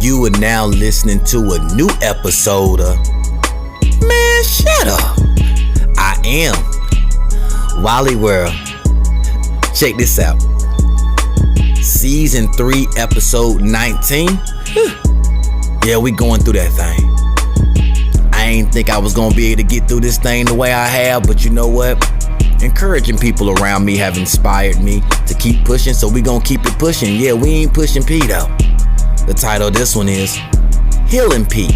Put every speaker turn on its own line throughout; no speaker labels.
You are now listening to a new episode of Man ShutUp. I am Wally World. Check this out. Season 3, episode 19. Yeah, we going through that thing. I ain't think I was gonna be able to get through this thing the way I have, but you know what? Encouraging people around me have inspired me to keep pushing, so we gonna keep it pushing. Yeah, we ain't pushing P though. The title of this one is HEALin P.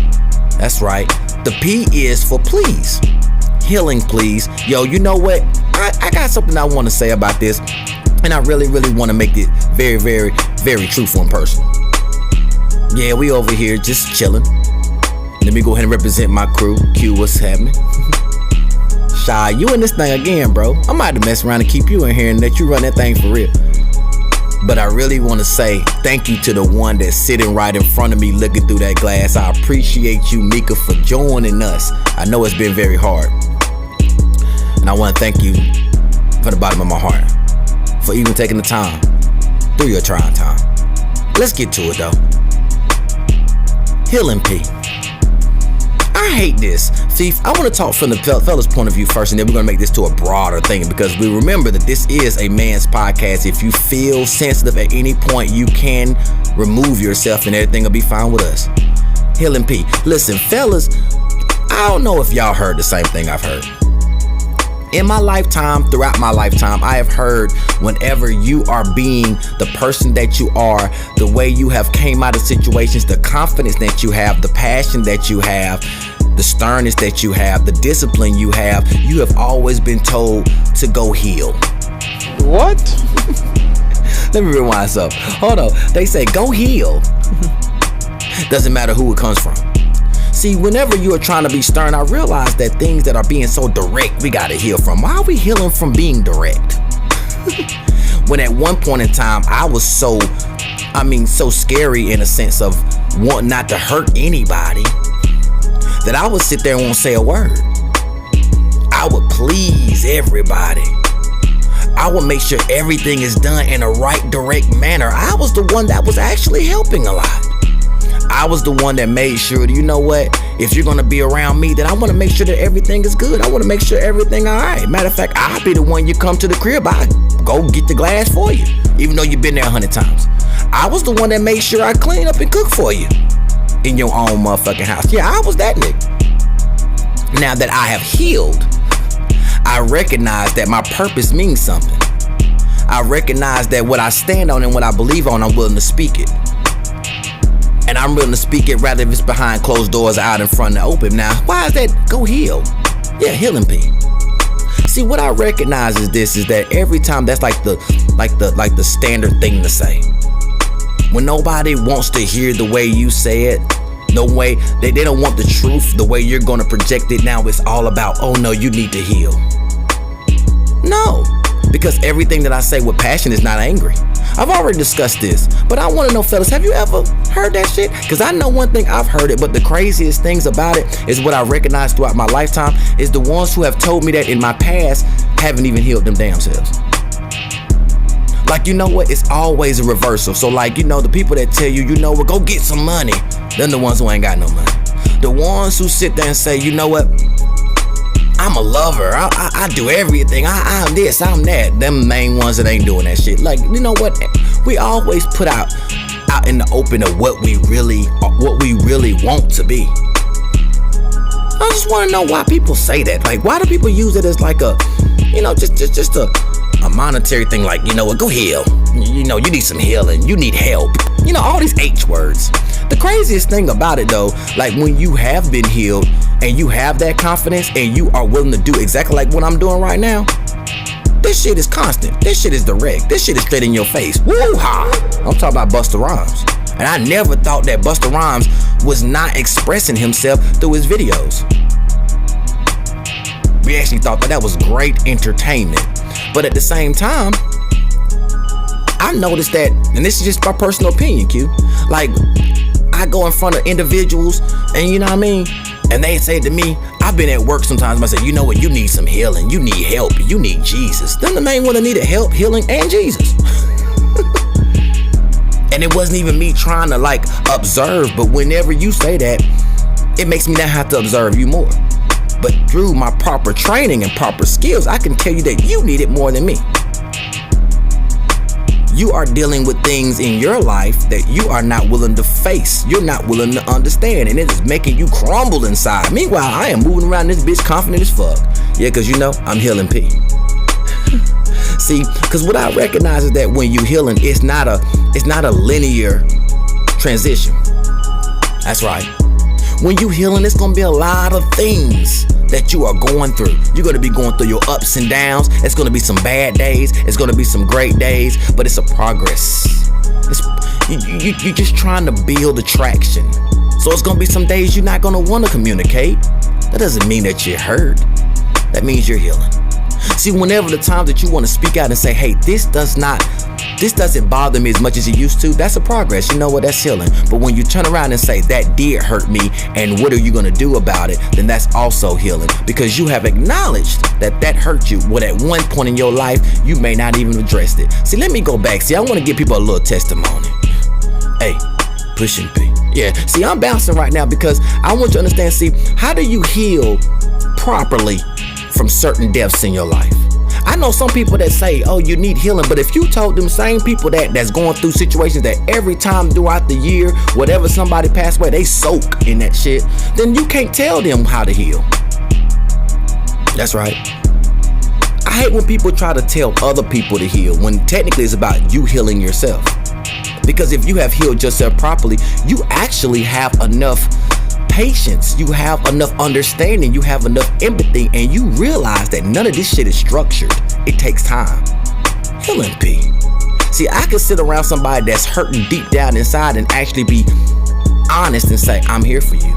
That's right. The P is for please. Healing, please. Yo, you know what? I got something I want to say about this, and I really want to make it very truthful and personal. Yeah, we over here just chilling. Let me go ahead and represent my crew. Q, what's happening? Shy, you in this thing again, bro. I'm about to mess around and keep you in here and let you run that thing for real. But I really want to say thank you to the one that's sitting right in front of me looking through that glass. I appreciate you, Mika, for joining us. I know it's been very hard. And I want to thank you from the bottom of my heart for even taking the time through your trying time. Let's get to it though. HEALin P. I hate this. See, I want to talk from the fella's point of view first, and then we're going to make this to a broader thing, because we remember that this is a man's podcast. If you feel sensitive at any point, you can remove yourself and everything will be fine with us. HEALin P. Listen, fellas, I don't know if y'all heard the same thing I've heard. In my lifetime, throughout my lifetime, I have heard whenever you are being the person that you are, the way you have came out of situations, the confidence that you have, the passion that you have, the sternness that you have, the discipline you have always been told to go heal.
What?
Let me rewind some. Hold on. They say go heal. Doesn't matter who it comes from. See, whenever you are trying to be stern, I realize that things that are being so direct, we gotta heal from. Why are we healing from being direct? When at one point in time, I was so scary in a sense of wanting not to hurt anybody, that I would sit there and won't say a word. I would please everybody. I would make sure everything is done in a right, direct manner. I was the one that was actually helping a lot. I was the one that made sure that, you know what, if you're gonna be around me, then I want to make sure that everything is good. I want to make sure everything all right. Matter of fact, I'll be the one you come to the crib, I go get the glass for you, even though you've been there 100 times. I was the one that made sure I clean up and cook for you in your own motherfucking house. Yeah, I was that nigga. Now that I have healed, I recognize that my purpose means something. I recognize that what I stand on and what I believe on, I'm willing to speak it. And I'm willing to speak it rather if it's behind closed doors or out in front of the open. Now, why is that go heal? Yeah, HEALin P. See, what I recognize is this, is that every time that's like the standard thing to say. When nobody wants to hear the way you say it, no way, they don't want the truth the way you're gonna project it. Now it's all about, oh no, you need to heal. No, because everything that I say with passion is not angry. I've already discussed this, but I want to know, fellas, have you ever heard that shit? Because I know one thing, I've heard it, but the craziest things about it is what I recognized throughout my lifetime is the ones who have told me that in my past haven't even healed them damn selves. Like, you know what? It's always a reversal. So like, you know, the people that tell you, you know what, go get some money, then the ones who ain't got no money. The ones who sit there and say, you know what, I'm a lover, I do everything, I'm this, I'm that. Them main ones that ain't doing that shit. Like, you know what? We always put out in the open of what we really want to be. I just want to know why people say that. Like, why do people use it as like a, you know, just a monetary thing? Like, you know what, go heal. You know, you need some healing, you need help. You know, all these H words. The craziest thing about it though, like when you have been healed and you have that confidence and you are willing to do exactly like what I'm doing right now, this shit is constant. This shit is direct. This shit is straight in your face. Woo-ha! I'm talking about Busta Rhymes. And I never thought that Busta Rhymes was not expressing himself through his videos. We actually thought that was great entertainment. But at the same time, I noticed that, and this is just my personal opinion, Q, like, I go in front of individuals and you know what I mean, and they say to me, I've been at work sometimes, I say, you know what, you need some healing, you need help, you need Jesus. Then the main one that needed help, healing, and Jesus. And it wasn't even me trying to like observe, but whenever you say that, it makes me not have to observe you more. But through my proper training and proper skills, I can tell you that you need it more than me. You are dealing with things in your life that you are not willing to face. You're not willing to understand, and it is making you crumble inside. Meanwhile, I am moving around this bitch confident as fuck. Yeah, because you know, I'm healing P. See, because what I recognize is that when you healing, it's not a linear transition. That's right. When you healing, it's gonna be a lot of things that you are going through. You're gonna be going through your ups and downs. It's gonna be some bad days. It's gonna be some great days, but it's a progress. You're just trying to build attraction. So it's gonna be some days you're not gonna want to communicate. That doesn't mean that you're hurt. That means you're healing. See, whenever the time that you want to speak out and say, hey, this doesn't bother me as much as it used to, that's a progress. You know what? That's healing. But when you turn around and say, that did hurt me, and what are you going to do about it? Then that's also healing, because you have acknowledged that hurt you. What at one point in your life, you may not even addressed it. See, let me go back. See, I want to give people a little testimony. Hey, pushing P. Yeah, see, I'm bouncing right now because I want you to understand, see, how do you heal properly from certain deaths in your life? I know some people that say, oh, you need healing, but if you told them same people that's going through situations that every time throughout the year, whatever somebody passed away, they soak in that shit, then you can't tell them how to heal. That's right. I hate when people try to tell other people to heal when technically it's about you healing yourself. Because if you have healed yourself properly, you actually have enough patience, you have enough understanding, you have enough empathy, and you realize that none of this shit is structured. It takes time. Healing P. See, I can sit around somebody that's hurting deep down inside and actually be honest and say, I'm here for you.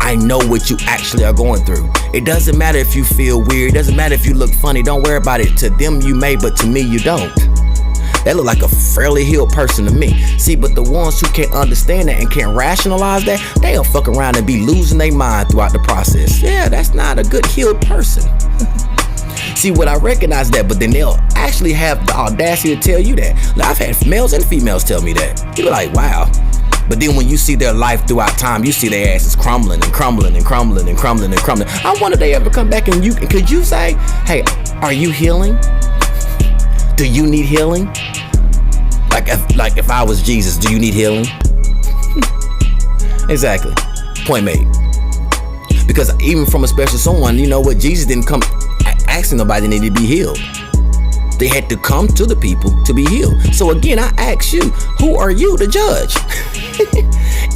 I know what you actually are going through. It doesn't matter if you feel weird. It doesn't matter if you look funny. Don't worry about it. To them you may, but to me you don't. That look like a fairly healed person to me. See, but the ones who can't understand that and can't rationalize that, they'll fuck around and be losing their mind throughout the process. Yeah, that's not a good healed person. See, what I recognize that, but then they'll actually have the audacity to tell you that. Like, I've had males and females tell me that. You're like, wow. But then when you see their life throughout time, you see their asses crumbling and crumbling and crumbling and crumbling and crumbling. I wonder if they ever come back and could you say, hey, are you healing? Do you need healing? Like if I was Jesus, do you need healing? Exactly. Point made. Because even from a special someone, you know what? Jesus didn't come asking nobody they needed to be healed. They had to come to the people to be healed. So again, I ask you, who are you to judge?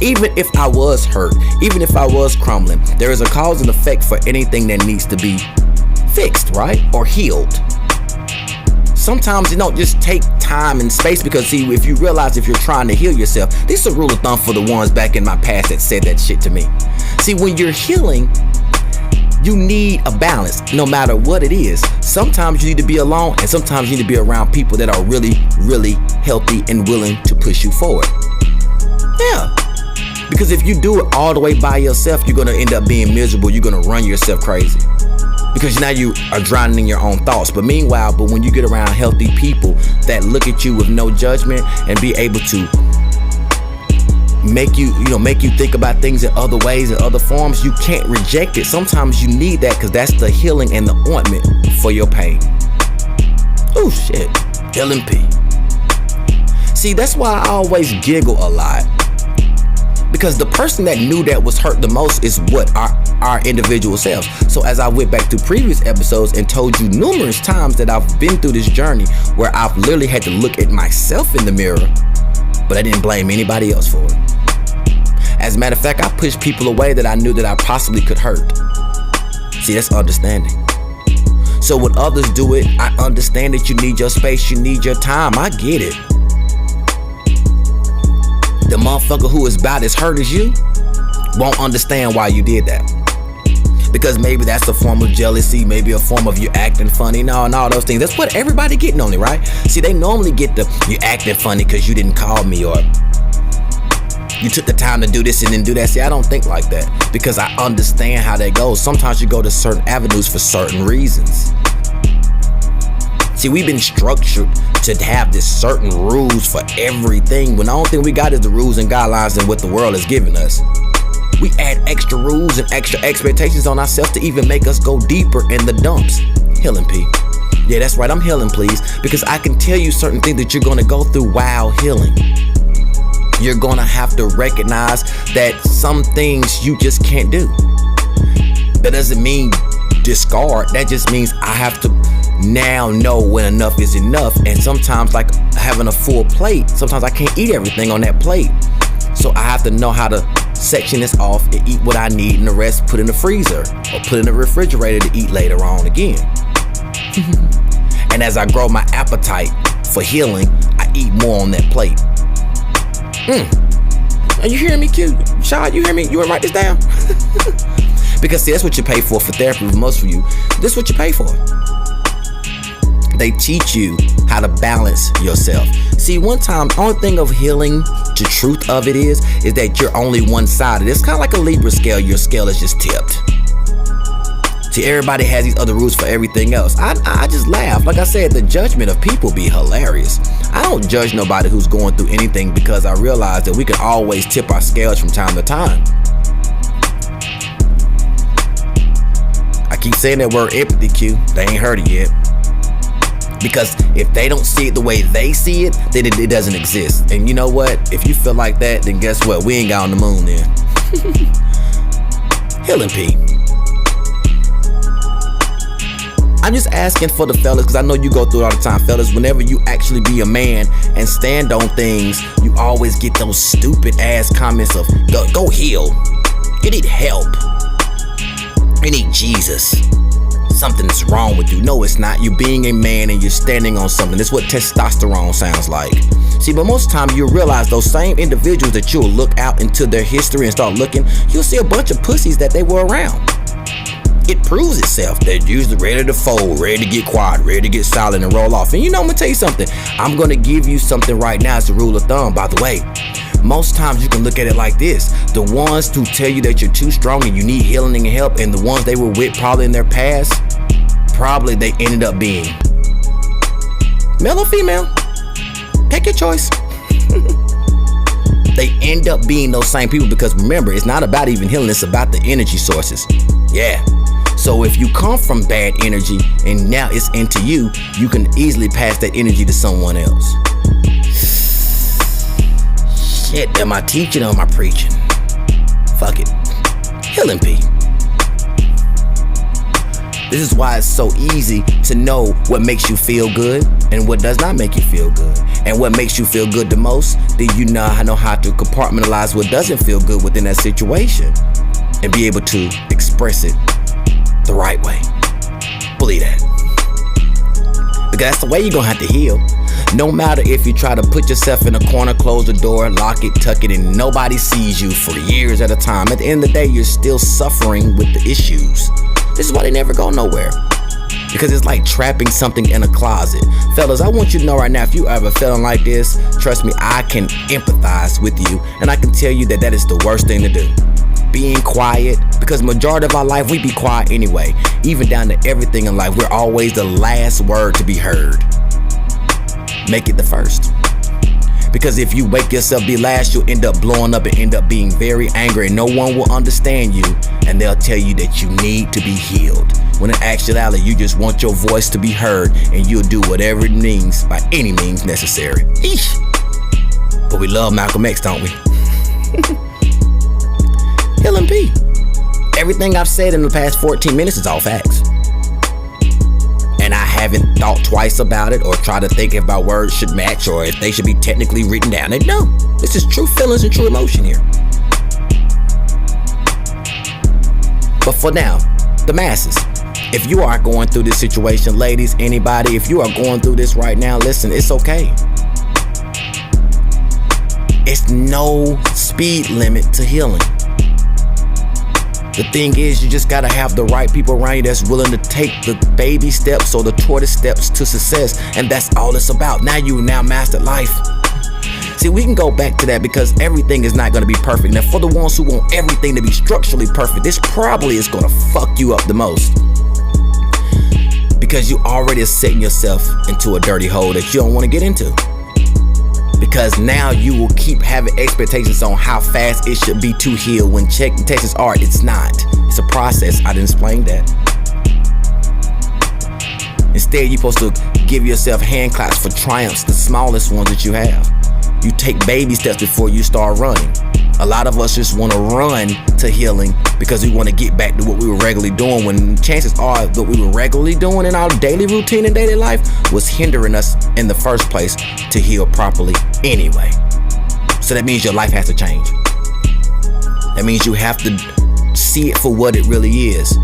Even if I was hurt, even if I was crumbling, there is a cause and effect for anything that needs to be fixed, right? Or healed. Sometimes it don't just take time and space, because see, if you realize if you're trying to heal yourself, this is a rule of thumb for the ones back in my past that said that shit to me. See, when you're healing, you need a balance no matter what it is. Sometimes you need to be alone, and sometimes you need to be around people that are really, really healthy and willing to push you forward. Yeah. Because if you do it all the way by yourself, you're going to end up being miserable. You're going to run yourself crazy. Because now you are drowning in your own thoughts. But when you get around healthy people that look at you with no judgment and be able to make you think about things in other ways and other forms, you can't reject it. Sometimes you need that, because that's the healing and the ointment for your pain. Oh shit. Healing P. See, that's why I always giggle a lot. Because the person that knew that was hurt the most is what our individual selves. So as I went back through previous episodes and told you numerous times that I've been through this journey where I've literally had to look at myself in the mirror, but I didn't blame anybody else for it. As a matter of fact, I pushed people away that I knew that I possibly could hurt. See, that's understanding. So when others do it, I understand that you need your space, you need your time. I get it. The motherfucker who is about as hurt as you won't understand why you did that. Because maybe that's a form of jealousy, maybe a form of you acting funny, and all those things. That's what everybody getting on it, right? See, they normally get you acting funny because you didn't call me, or you took the time to do this and then do that. See, I don't think like that, because I understand how that goes. Sometimes you go to certain avenues for certain reasons. See, we've been structured to have this certain rules for everything, when the only thing we got is the rules and guidelines and what the world has given us. We add extra rules and extra expectations on ourselves to even make us go deeper in the dumps. Healing, P. Yeah, that's right, I'm healing, please, because I can tell you certain things that you're gonna go through while healing. You're gonna have to recognize that some things you just can't do. That doesn't mean discard, that just means I have to now know when enough is enough. And sometimes, like having a full plate, sometimes I can't eat everything on that plate. So I have to know how to section this off and eat what I need, and the rest put in the freezer or put in the refrigerator to eat later on again. And as I grow my appetite for healing, I eat more on that plate. Are you hearing me, Q? Shad, you hear me? You wanna write this down? Because see, that's what you pay for therapy. For most of you, this is what you pay for. They teach you how to balance yourself. See, one time, the only thing of healing, the truth of it is that you're only one-sided. It's kind of like a Libra scale. Your scale is just tipped. See, everybody has these other rules for everything else. I just laugh. Like I said, the judgment of people be hilarious. I don't judge nobody who's going through anything, because I realize that we can always tip our scales from time to time. I keep saying that word empathy, Q. They ain't heard it yet. Because if they don't see it the way they see it, then it doesn't exist. And you know what? If you feel like that, then guess what? We ain't got on the moon then. Healing, P. I'm just asking for the fellas, because I know you go through it all the time, fellas. Whenever you actually be a man and stand on things, you always get those stupid ass comments of, go heal. You need help. You need Jesus. Something's wrong with you. No, it's not. You're being a man and you're standing on something. That's what testosterone sounds like. See, but most of the time you realize those same individuals that you'll look out into their history and start looking, you'll see a bunch of pussies that they were around. It proves itself. They're usually ready to fold, ready to get quiet, ready to get silent and roll off. And you know, I'm gonna tell you something. I'm gonna give you something right now as a rule of thumb, by the way. Most times you can look at it like this. The ones who tell you that you're too strong and you need healing and help, and the ones they were with probably in their past, probably they ended up being male or female. Pick your choice. They end up being those same people, because remember, it's not about even healing, it's about the energy sources. Yeah. So if you come from bad energy and now it's into you, you can easily pass that energy to someone else. Shit, am I teaching or am I preaching? Fuck it. Healing, P. This is why it's so easy to know what makes you feel good and what does not make you feel good. And what makes you feel good the most, then you know how to compartmentalize what doesn't feel good within that situation and be able to express it the right way. Believe that. Because that's the way you're gonna have to heal. No matter if you try to put yourself in a corner, close the door, lock it, tuck it, and nobody sees you for years at a time. At the end of the day, you're still suffering with the issues. This is why they never go nowhere. Because it's like trapping something in a closet. Fellas, I want you to know right now, if you ever feeling like this, trust me, I can empathize with you. And I can tell you that is the worst thing to do. Being quiet, because majority of our life, we be quiet anyway. Even down to everything in life, we're always the last word to be heard. Make it the first. Because if you make yourself be last, you'll end up blowing up and end up being very angry, and no one will understand you, and they'll tell you that you need to be healed. When in actuality, you just want your voice to be heard, and you'll do whatever it means by any means necessary. Eesh. But we love Malcolm X, don't we? Healing P. Everything I've said in the past 14 minutes is all facts. And I haven't thought twice about it or tried to think if my words should match or if they should be technically written down. And no, this is true feelings and true emotion here. But for now, the masses, if you are going through this situation, ladies, anybody, if you are going through this right now, listen, it's okay. It's no speed limit to healing. The thing is, you just gotta have the right people around you that's willing to take the baby steps or the tortoise steps to success, and that's all it's about. Now you mastered life. See, we can go back to that because everything is not gonna be perfect. Now, for the ones who want everything to be structurally perfect, this probably is gonna fuck you up the most. Because you already setting yourself into a dirty hole that you don't want to get into. Because now you will keep having expectations on how fast it should be to heal, when chances are it's not. It's a process. I didn't explain that. Instead, you're supposed to give yourself hand claps for triumphs, the smallest ones that you have. You take baby steps before you start running. A lot of us just want to run to healing because we want to get back to what we were regularly doing, when chances are what we were regularly doing in our daily routine and daily life was hindering us in the first place to heal properly anyway. So that means your life has to change. That means you have to see it for what it really is.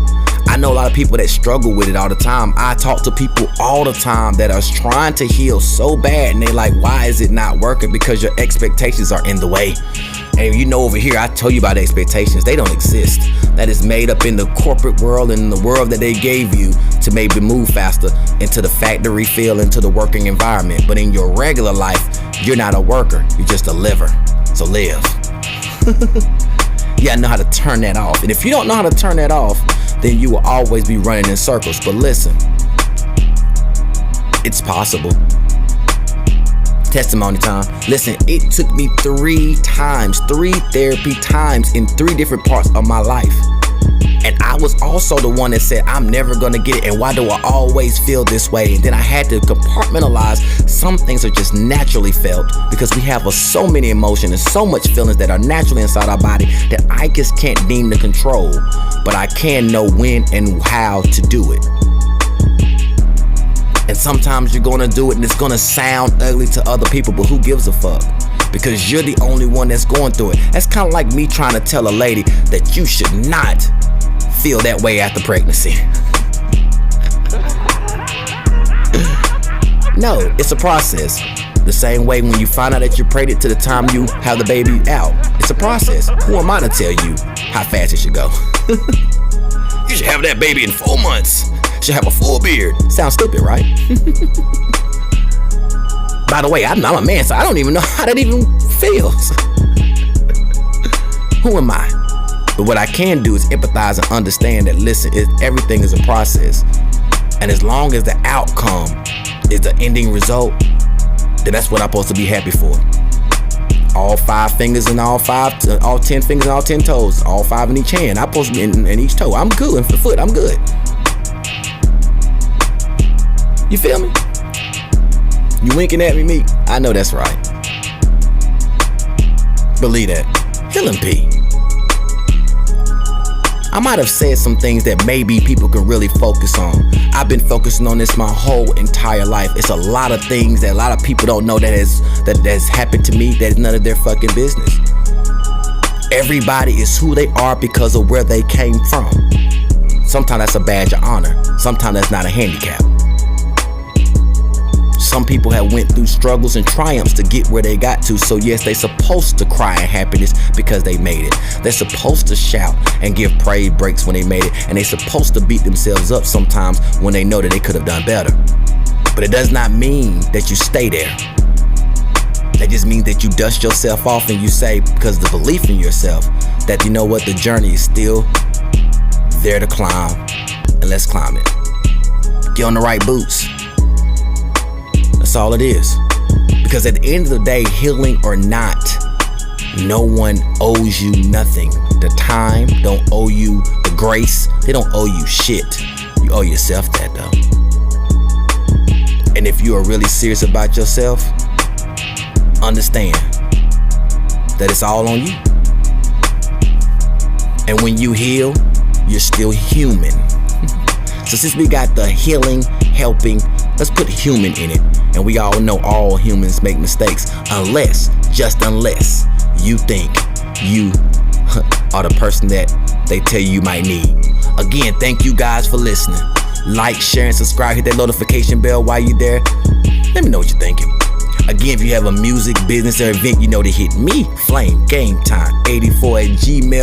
I know a lot of people that struggle with it all the time. I talk to people all the time that are trying to heal so bad, and they like, why is it not working? Because your expectations are in the way. And you know, over here, I tell you about expectations. They don't exist. That is made up in the corporate world and in the world that they gave you to maybe move faster into the factory feel, into the working environment. But in your regular life, you're not a worker. You're just a liver. So live. You gotta know how to turn that off. And if you don't know how to turn that off, then you will always be running in circles. But listen, it's possible. Testimony time. Listen, it took me 3 therapy times in 3 different parts of my life. And I was also the one that said, I'm never gonna get it, and why do I always feel this way? And then I had to compartmentalize. Some things are just naturally felt because we have so many emotions and so much feelings that are naturally inside our body that I just can't deem to control, but I can know when and how to do it. And sometimes you're gonna do it and it's gonna sound ugly to other people, but who gives a fuck? Because you're the only one that's going through it. That's kind of like me trying to tell a lady that you should not feel that way after pregnancy. No, it's a process. The same way when you find out that you're pregnant to the time you have the baby out. It's a process. Who am I to tell you how fast it should go? You should have that baby in 4 months. Should have a full beard. Sounds stupid, right? By the way, I'm a man, so I don't even know how that even feels. Who am I? But what I can do is empathize and understand that, listen, everything is a process. And as long as the outcome is the ending result, then that's what I'm supposed to be happy for. All 5 fingers and all 10 fingers and all 10 toes, all 5 in each hand. I'm supposed to be in each toe. I'm good. And for the foot, I'm good. You feel me? You winking at me, Meek? I know that's right. Believe that. HEALin P. I might have said some things that maybe people can really focus on. I've been focusing on this my whole entire life. It's a lot of things that a lot of people don't know that has happened to me that is none of their fucking business. Everybody is who they are because of where they came from. Sometimes that's a badge of honor. Sometimes that's not a handicap. Some people have went through struggles and triumphs to get where they got to. So yes, they're supposed to cry in happiness because they made it. They're supposed to shout and give praise breaks when they made it. And they're supposed to beat themselves up sometimes when they know that they could have done better. But it does not mean that you stay there. That just means that you dust yourself off and you say, because of the belief in yourself, that you know what, the journey is still there to climb, and let's climb it. Get on the right boots. That's all it is. Because at the end of the day, healing or not, no one owes you nothing. The time don't owe you the grace. They don't owe you shit. You owe yourself that though. And if you are really serious about yourself, understand that it's all on you. And when you heal, you're still human. So since we got the healing, helping, let's put human in it. And we all know all humans make mistakes unless you think you are the person that they tell you might need. Again, thank you guys for listening. Like, share, and subscribe. Hit that notification bell while you're there. Let me know what you're thinking. Again, if you have a music, business, or event, you know to hit me, flamegametime84@gmail.com.